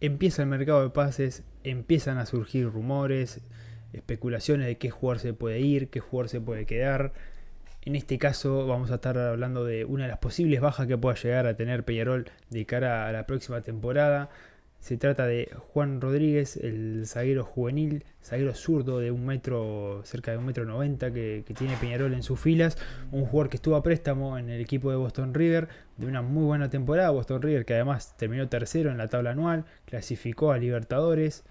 empieza el mercado de pases, empiezan a surgir rumores, especulaciones de qué jugador se puede ir, qué jugador se puede quedar. En este caso vamos a estar hablando de una de las posibles bajas que pueda llegar a tener Peñarol de cara a la próxima temporada. Se trata de Juan Rodríguez, el zaguero juvenil, zaguero zurdo de un metro, cerca de 1,90 m que tiene Peñarol en sus filas. Un jugador que estuvo a préstamo en el equipo de Boston River, de una muy buena temporada. Boston River que además terminó tercero en la tabla anual, clasificó a Libertadores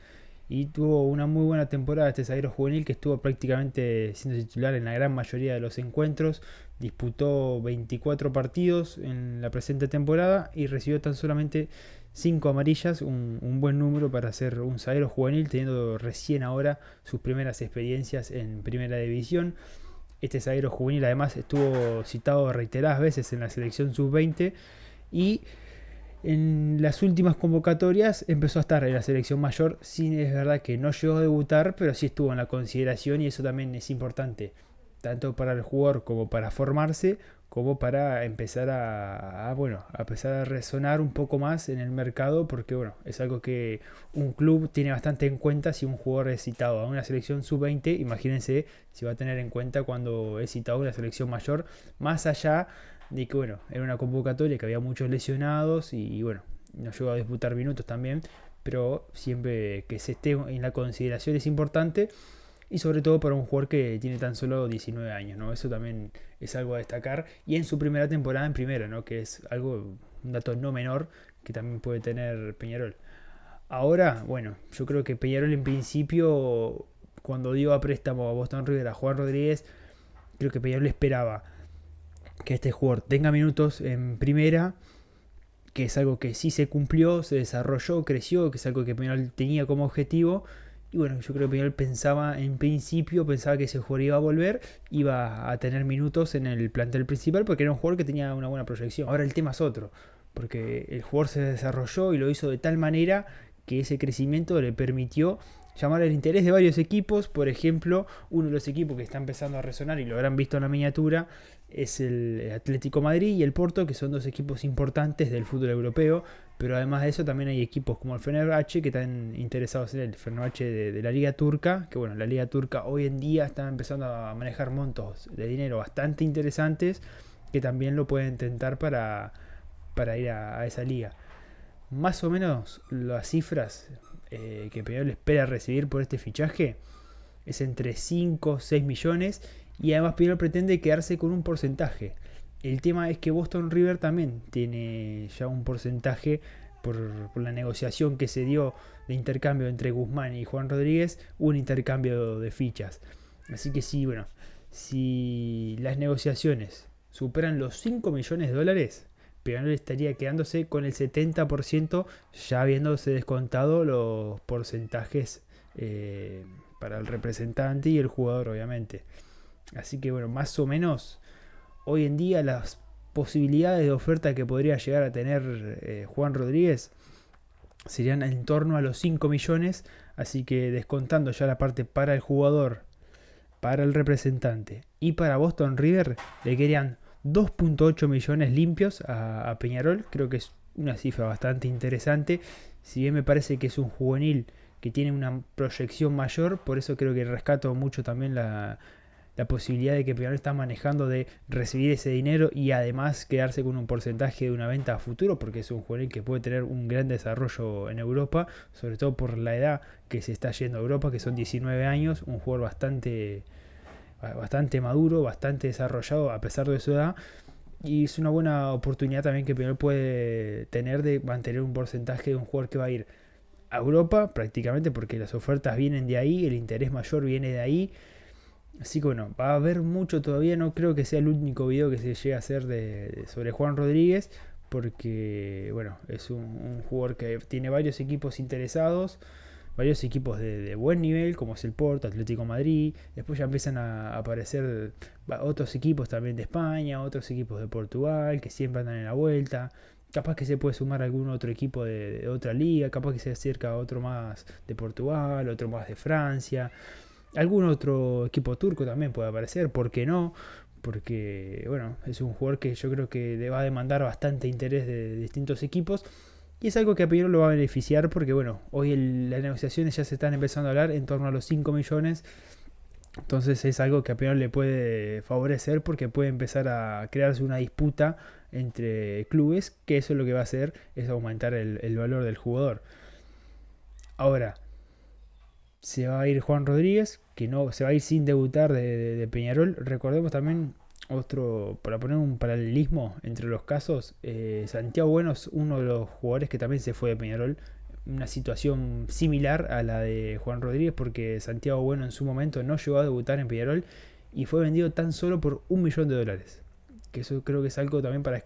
y tuvo una muy buena temporada este zaguero juvenil que estuvo prácticamente siendo titular en la gran mayoría de los encuentros. Disputó 24 partidos en la presente temporada y recibió tan solamente 5 amarillas, un buen número para ser un zaguero juvenil, teniendo recién ahora sus primeras experiencias en primera división. Este zaguero juvenil además estuvo citado reiteradas veces en la selección sub-20 y en las últimas convocatorias empezó a estar en la selección mayor. Sí, es verdad que no llegó a debutar, pero sí estuvo en la consideración y eso también es importante, tanto para el jugador como para formarse, como para empezar a empezar a resonar un poco más en el mercado, porque bueno, es algo que un club tiene bastante en cuenta si un jugador es citado a una selección sub-20. Imagínense si va a tener en cuenta cuando es citado a una selección mayor, más allá de que bueno, era una convocatoria que había muchos lesionados y bueno, no llegó a disputar minutos también, pero siempre que se esté en la consideración es importante y sobre todo para un jugador que tiene tan solo 19 años, ¿no? Eso también es algo a destacar y en su primera temporada en primera, ¿no? Que es algo, un dato no menor que también puede tener Peñarol. Ahora, bueno, yo creo que Peñarol en principio, cuando dio a préstamo a Boston River a Juan Rodríguez, creo que Peñarol esperaba que este jugador tenga minutos en primera, que es algo que sí se cumplió, se desarrolló, creció, que es algo que Peñarol tenía como objetivo. Y bueno, yo creo que Peñarol pensaba, en principio, pensaba que ese jugador iba a volver, iba a tener minutos en el plantel principal, porque era un jugador que tenía una buena proyección. Ahora el tema es otro, porque el jugador se desarrolló y lo hizo de tal manera que ese crecimiento le permitió llamar el interés de varios equipos. Por ejemplo, uno de los equipos que está empezando a resonar y lo habrán visto en la miniatura es el Atlético Madrid y el Porto, que son dos equipos importantes del fútbol europeo. Pero además de eso también hay equipos como el Fenerbahce que están interesados en el Fenerbahce de la Liga Turca, que bueno, la Liga Turca hoy en día está empezando a manejar montos de dinero bastante interesantes que también lo pueden tentar para ir a esa liga. Más o menos las cifras que Peñarol espera recibir por este fichaje es entre 5 o 6 millones y además Peñarol pretende quedarse con un porcentaje. El tema es que Boston River también tiene ya un porcentaje por la negociación que se dio de intercambio entre Guzmán y Juan Rodríguez, un intercambio de fichas. Así que sí, bueno, si las negociaciones superan los 5 millones de dólares, Peñarol estaría quedándose con el 70%, ya habiéndose descontado los porcentajes para el representante y el jugador, obviamente. Así que bueno, más o menos hoy en día las posibilidades de oferta que podría llegar a tener Juan Rodríguez serían en torno a los 5 millones. Así que descontando ya la parte para el jugador, para el representante y para Boston River, le querían 2,8 millones limpios a Peñarol. Creo que es una cifra bastante interesante. Si bien me parece que es un juvenil que tiene una proyección mayor, por eso creo que rescato mucho también la posibilidad de que Peñarol está manejando de recibir ese dinero y además quedarse con un porcentaje de una venta a futuro, porque es un juvenil que puede tener un gran desarrollo en Europa, sobre todo por la edad que se está yendo a Europa, que son 19 años, un jugador bastante maduro, bastante desarrollado a pesar de su edad. Y es una buena oportunidad también que Peñarol puede tener de mantener un porcentaje de un jugador que va a ir a Europa prácticamente, porque las ofertas vienen de ahí, el interés mayor viene de ahí. Así que bueno, va a haber mucho todavía. No creo que sea el único video que se llegue a hacer sobre Juan Rodríguez, porque bueno, es un jugador que tiene varios equipos interesados, varios equipos de buen nivel, como es el Porto, Atlético Madrid. Después ya empiezan a aparecer otros equipos también de España, otros equipos de Portugal, que siempre andan en la vuelta. Capaz que se puede sumar algún otro equipo de otra liga, capaz que se acerca a otro más de Portugal, otro más de Francia. Algún otro equipo turco también puede aparecer, ¿por qué no? Porque, bueno, es un jugador que yo creo que va a demandar bastante interés de distintos equipos. Y es algo que a Peñarol lo va a beneficiar porque, bueno, hoy las negociaciones ya se están empezando a hablar en torno a los 5 millones. Entonces es algo que a Peñarol le puede favorecer porque puede empezar a crearse una disputa entre clubes, que eso es lo que va a hacer, es aumentar el valor del jugador. Ahora, se va a ir Juan Rodríguez, que no se va a ir sin debutar de Peñarol. Recordemos también otro, para poner un paralelismo entre los casos, Santiago Bueno es uno de los jugadores que también se fue de Peñarol. Una situación similar a la de Juan Rodríguez, porque Santiago Bueno en su momento no llegó a debutar en Peñarol y fue vendido tan solo por $1 millón. Que eso creo que es algo también para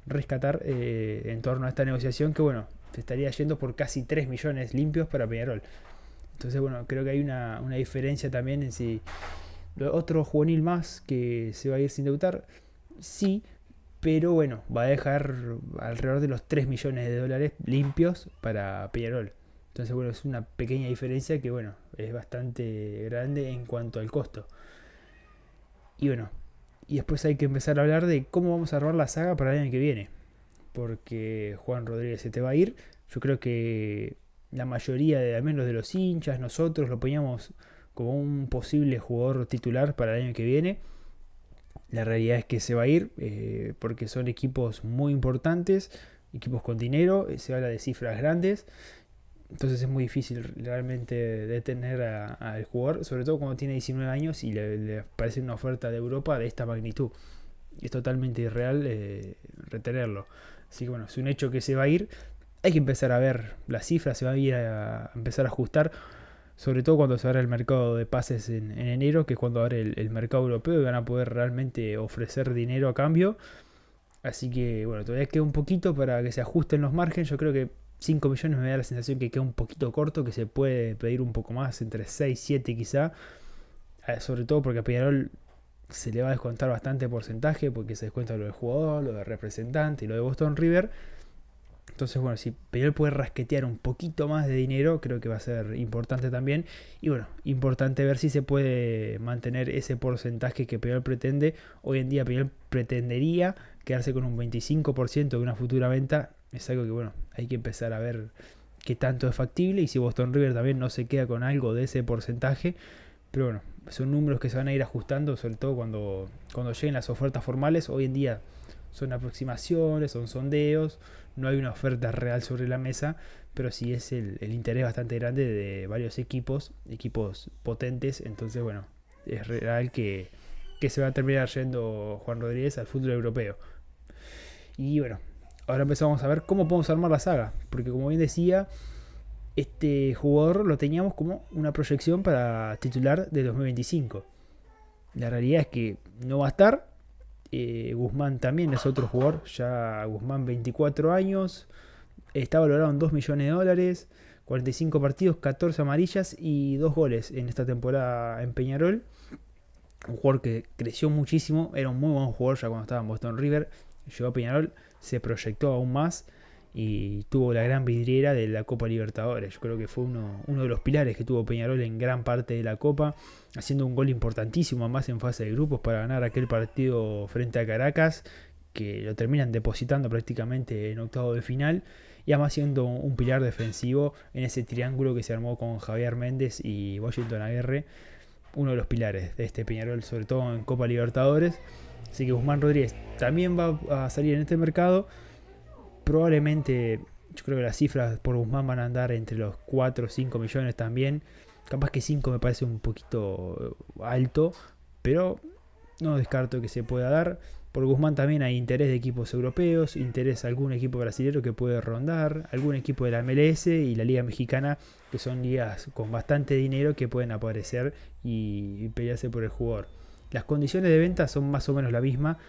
rescatar en torno a esta negociación, que bueno, se estaría yendo por casi 3 millones limpios para Peñarol. Entonces, bueno, creo que hay una diferencia también en si otro juvenil más que se va a ir sin debutar, sí, pero bueno, va a dejar alrededor de los $3 millones limpios para Peñarol. Entonces, bueno, es una pequeña diferencia que, bueno, es bastante grande en cuanto al costo. Y bueno, y después hay que empezar a hablar de cómo vamos a armar la saga para el año que viene. Porque Juan Rodríguez se te va a ir. Yo creo que la mayoría, al menos de los hinchas, nosotros lo poníamos como un posible jugador titular para el año que viene. La realidad es que se va a ir porque son equipos muy importantes, equipos con dinero, se habla de cifras grandes. Entonces es muy difícil realmente detener al jugador, sobre todo cuando tiene 19 años y le parece una oferta de Europa de esta magnitud. Es totalmente irreal retenerlo. Así que bueno, es un hecho que se va a ir. Hay que empezar a ver las cifras, se va a ir a empezar a ajustar, sobre todo cuando se abra el mercado de pases en enero, que es cuando abre el mercado europeo y van a poder realmente ofrecer dinero a cambio. Así que bueno, todavía queda un poquito para que se ajusten los márgenes. Yo creo que 5 millones me da la sensación que queda un poquito corto, que se puede pedir un poco más, entre 6 y 7 quizá. Sobre todo porque a Peñarol se le va a descontar bastante porcentaje, porque se descuenta lo del jugador, lo del representante y lo de Boston River. Entonces, bueno, si Peñarol puede rasquetear un poquito más de dinero, creo que va a ser importante también. Y bueno, importante ver si se puede mantener ese porcentaje que Peñarol pretende. Hoy en día Peñarol pretendería quedarse con un 25% de una futura venta. Es algo que, bueno, hay que empezar a ver qué tanto es factible y si Boston River también no se queda con algo de ese porcentaje. Pero bueno, son números que se van a ir ajustando, sobre todo cuando lleguen las ofertas formales. Hoy en día son aproximaciones, son sondeos, no hay una oferta real sobre la mesa, pero sí es el interés bastante grande de varios equipos potentes. Entonces, bueno, es real que se va a terminar yendo Juan Rodríguez al fútbol europeo. Y bueno, ahora empezamos a ver cómo podemos armar la saga, porque como bien decía, este jugador lo teníamos como una proyección para titular de 2025. La realidad es que no va a estar. Guzmán también es otro jugador, ya Guzmán 24 años, está valorado en $2 millones, 45 partidos, 14 amarillas y 2 goles en esta temporada en Peñarol. Un jugador que creció muchísimo, era un muy buen jugador ya cuando estaba en Boston River, llegó a Peñarol, se proyectó aún más y tuvo la gran vidriera de la Copa Libertadores. Yo creo que fue uno de los pilares que tuvo Peñarol en gran parte de la Copa, haciendo un gol importantísimo más en fase de grupos para ganar aquel partido frente a Caracas, que lo terminan depositando prácticamente en octavo de final, y además siendo un pilar defensivo en ese triángulo que se armó con Javier Méndez y Washington Aguirre, uno de los pilares de este Peñarol, sobre todo en Copa Libertadores. Así que Guzmán Rodríguez también va a salir en este mercado. Probablemente, yo creo que las cifras por Guzmán van a andar entre los 4 o 5 millones también. Capaz que 5 me parece un poquito alto, pero no descarto que se pueda dar. Por Guzmán también hay interés de equipos europeos, interés de algún equipo brasileño que puede rondar, algún equipo de la MLS y la Liga Mexicana, que son ligas con bastante dinero que pueden aparecer y pelearse por el jugador. Las condiciones de venta son más o menos la misma,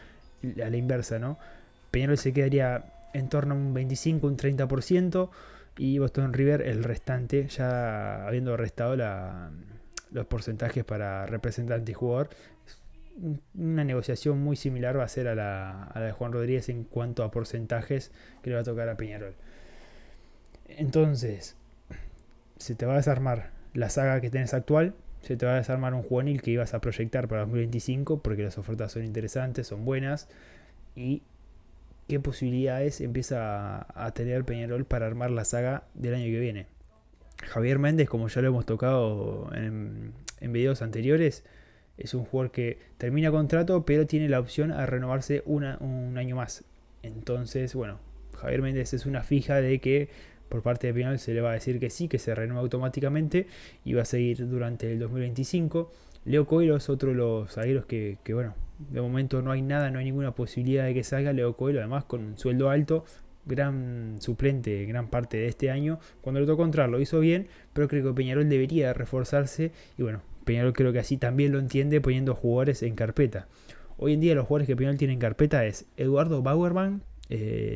a la inversa, ¿no? Peñarol se quedaría en torno a un 25, un 30%, y Boston River el restante, ya habiendo restado los porcentajes para representante y jugador. Una negociación muy similar va a ser a la de Juan Rodríguez en cuanto a porcentajes que le va a tocar a Peñarol. Entonces, se te va a desarmar la saga que tenés actual, se te va a desarmar un juvenil que ibas a proyectar para 2025 porque las ofertas son interesantes, son buenas, y qué posibilidades empieza a tener Peñarol para armar la saga del año que viene. Javier Méndez, como ya lo hemos tocado en videos anteriores, es un jugador que termina contrato, pero tiene la opción a renovarse un año más. Entonces, bueno, Javier Méndez es una fija de que por parte de Peñarol se le va a decir que sí, que se renueva automáticamente y va a seguir durante el 2025. Leo Coelho es otro de los zagueros que bueno, de momento no hay nada, no hay ninguna posibilidad de que salga. Leo Coelho, además con un sueldo alto, gran suplente gran parte de este año. Cuando le tocó entrar lo hizo bien, pero creo que Peñarol debería reforzarse y bueno, Peñarol creo que así también lo entiende poniendo jugadores en carpeta. Hoy en día los jugadores que Peñarol tiene en carpeta es Eduardo Bauerman,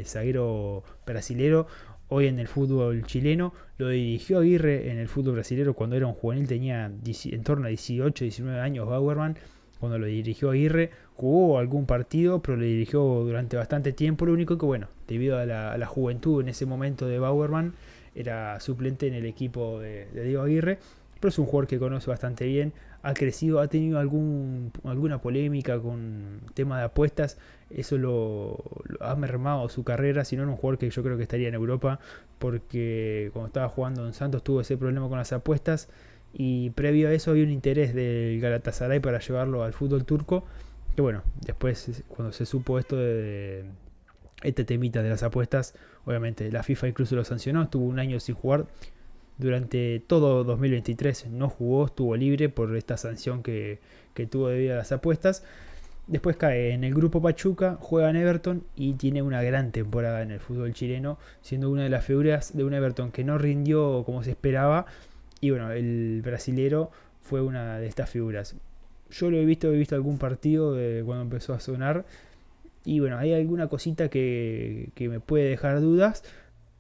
zaguero brasilero, hoy en el fútbol chileno. Lo dirigió Aguirre en el fútbol brasilero cuando era un juvenil, tenía en torno a 18, 19 años Bauerman. Cuando lo dirigió Aguirre, jugó algún partido, pero lo dirigió durante bastante tiempo. Lo único que, bueno, debido a la juventud en ese momento de Bauerman, era suplente en el equipo de Diego Aguirre. Pero es un jugador que conoce bastante bien, ha crecido, ha tenido alguna polémica con tema de apuestas. Eso lo ha mermado su carrera, si no era un jugador que yo creo que estaría en Europa, porque cuando estaba jugando en Santos tuvo ese problema con las apuestas. Y previo a eso había un interés del Galatasaray para llevarlo al fútbol turco. Que bueno, después cuando se supo esto de este temita de las apuestas, obviamente la FIFA incluso lo sancionó. Estuvo un año sin jugar. Durante todo 2023 no jugó, estuvo libre por esta sanción que tuvo debido a las apuestas. Después cae en el grupo Pachuca, juega en Everton y tiene una gran temporada en el fútbol chileno, siendo una de las figuras de un Everton que no rindió como se esperaba. Y bueno, el brasilero fue una de estas figuras. Yo lo he visto algún partido de cuando empezó a sonar. Y bueno, hay alguna cosita que me puede dejar dudas,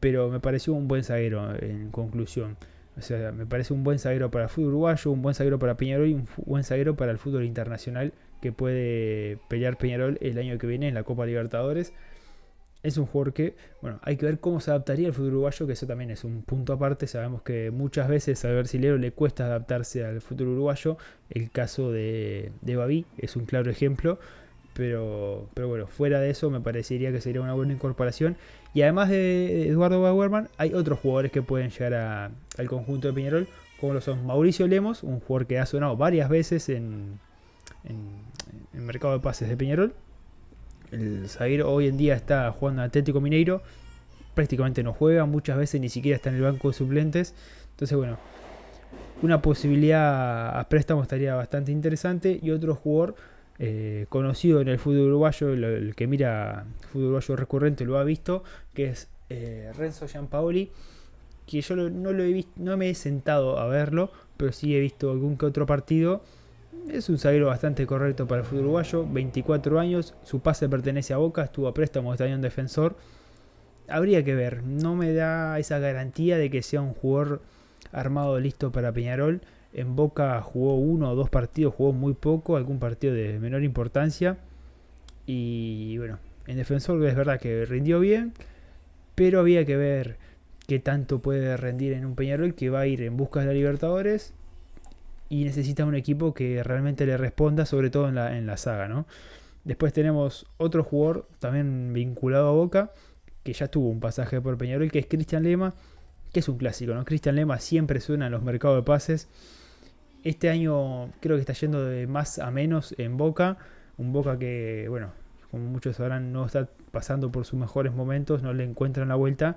pero me pareció un buen zaguero en conclusión. O sea, me parece un buen zaguero para el fútbol uruguayo, un buen zaguero para Peñarol y un buen zaguero para el fútbol internacional que puede pelear Peñarol el año que viene en la Copa Libertadores. Es un jugador que, bueno, hay que ver cómo se adaptaría al fútbol uruguayo, que eso también es un punto aparte. Sabemos que muchas veces al brasilero le cuesta adaptarse al fútbol uruguayo. El caso de Babi es un claro ejemplo. Pero bueno, fuera de eso me parecería que sería una buena incorporación. Y además de Eduardo Bauerman, hay otros jugadores que pueden llegar al conjunto de Peñarol, como lo son Mauricio Lemos, un jugador que ha sonado varias veces en mercado de pases de Peñarol. El zaguero hoy en día está jugando en Atlético Mineiro, prácticamente no juega, muchas veces ni siquiera está en el banco de suplentes. Entonces bueno, una posibilidad a préstamo estaría bastante interesante. Y otro jugador conocido en el fútbol uruguayo, el que mira fútbol uruguayo recurrente lo ha visto, que es Renzo Giampaoli, que yo no lo he visto, no me he sentado a verlo, pero sí he visto algún que otro partido. Es un zaguero bastante correcto para el fútbol uruguayo, 24 años, su pase pertenece a Boca, estuvo a préstamo este año en Defensor. Habría que ver, no me da esa garantía de que sea un jugador armado listo para Peñarol. En Boca jugó 1 o 2 partidos, jugó muy poco, algún partido de menor importancia. Y bueno, en Defensor es verdad que rindió bien, pero había que ver qué tanto puede rendir en un Peñarol que va a ir en busca de la Libertadores y necesita un equipo que realmente le responda, sobre todo en la saga, ¿no? Después tenemos otro jugador también vinculado a Boca, que ya tuvo un pasaje por Peñarol, que es Cristian Lema, que es un clásico, ¿no? Cristian Lema siempre suena en los mercados de pases. Este año creo que está yendo de más a menos en Boca. Un Boca que, bueno, como muchos sabrán, no está pasando por sus mejores momentos, no le encuentran la vuelta.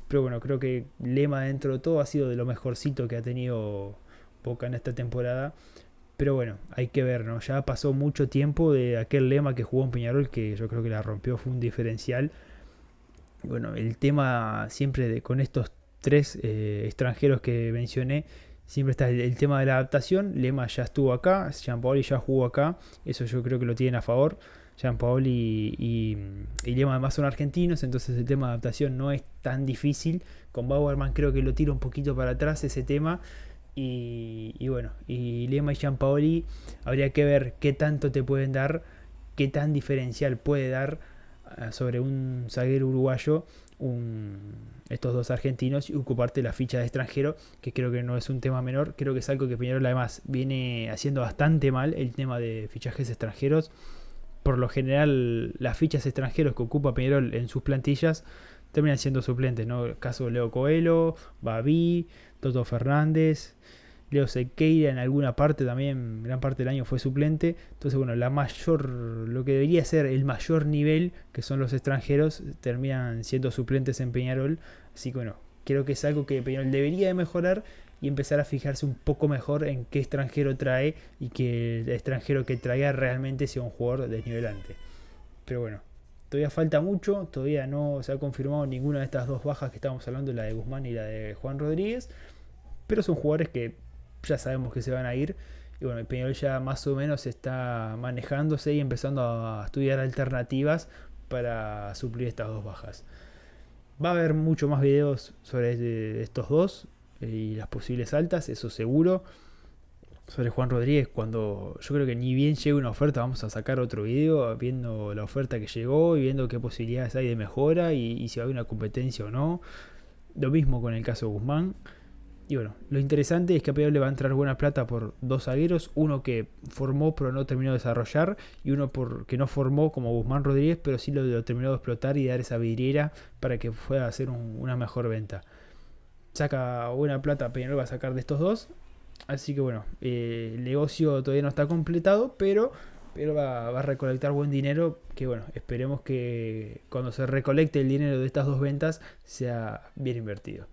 Pero bueno, creo que Lema dentro de todo ha sido de lo mejorcito que ha tenido Boca en esta temporada. Pero bueno, hay que ver, ¿no? Ya pasó mucho tiempo de aquel Lema que jugó en Peñarol, que yo creo que la rompió, fue un diferencial. Bueno, el tema siempre con estos 3 extranjeros que mencioné, siempre está el tema de la adaptación. Lema ya estuvo acá, Giampaoli ya jugó acá, eso yo creo que lo tienen a favor. Giampaoli y Lema además son argentinos, entonces el tema de adaptación no es tan difícil. Con Bauerman creo que lo tira un poquito para atrás ese tema. Y bueno, y Lema y Giampaoli habría que ver qué tanto te pueden dar, qué tan diferencial puede dar sobre un zaguero uruguayo estos 2 argentinos y ocuparte la ficha de extranjero, que creo que no es un tema menor. Creo que es algo que Peñarol además viene haciendo bastante mal, el tema de fichajes extranjeros. por lo general las fichas extranjeros que ocupa Peñarol en sus plantillas terminan siendo suplentes, ¿no? El caso de Leo Coelho, Baví, Toto Fernández, Leo Sequeira en alguna parte también, gran parte del año fue suplente. Entonces, bueno, lo que debería ser el mayor nivel, que son los extranjeros, terminan siendo suplentes en Peñarol. Así que, bueno, creo que es algo que Peñarol debería de mejorar y empezar a fijarse un poco mejor en qué extranjero trae y que el extranjero que traiga realmente sea un jugador desnivelante. Pero bueno, todavía falta mucho, todavía no se ha confirmado ninguna de estas dos bajas que estamos hablando, la de Guzmán y la de Juan Rodríguez, pero son jugadores que ya sabemos que se van a ir. Y bueno, el Peñarol ya más o menos está manejándose y empezando a estudiar alternativas para suplir estas dos bajas. Va a haber mucho más videos sobre estos dos y las posibles altas, eso seguro. Sobre Juan Rodríguez, cuando yo creo que ni bien llegue una oferta, vamos a sacar otro video viendo la oferta que llegó y viendo qué posibilidades hay de mejora y si va a haber una competencia o no. Lo mismo con el caso de Guzmán. Y bueno, lo interesante es que a Peñarol le va a entrar buena plata por dos zagueros, uno que formó pero no terminó de desarrollar y uno que no formó como Guzmán Rodríguez, pero sí lo terminó de explotar y dar esa vidriera para que pueda hacer una mejor venta. Saca buena plata, Peñarol va a sacar de estos dos, así que bueno, el negocio todavía no está completado, pero va a recolectar buen dinero, que bueno, esperemos que cuando se recolecte el dinero de estas dos ventas sea bien invertido.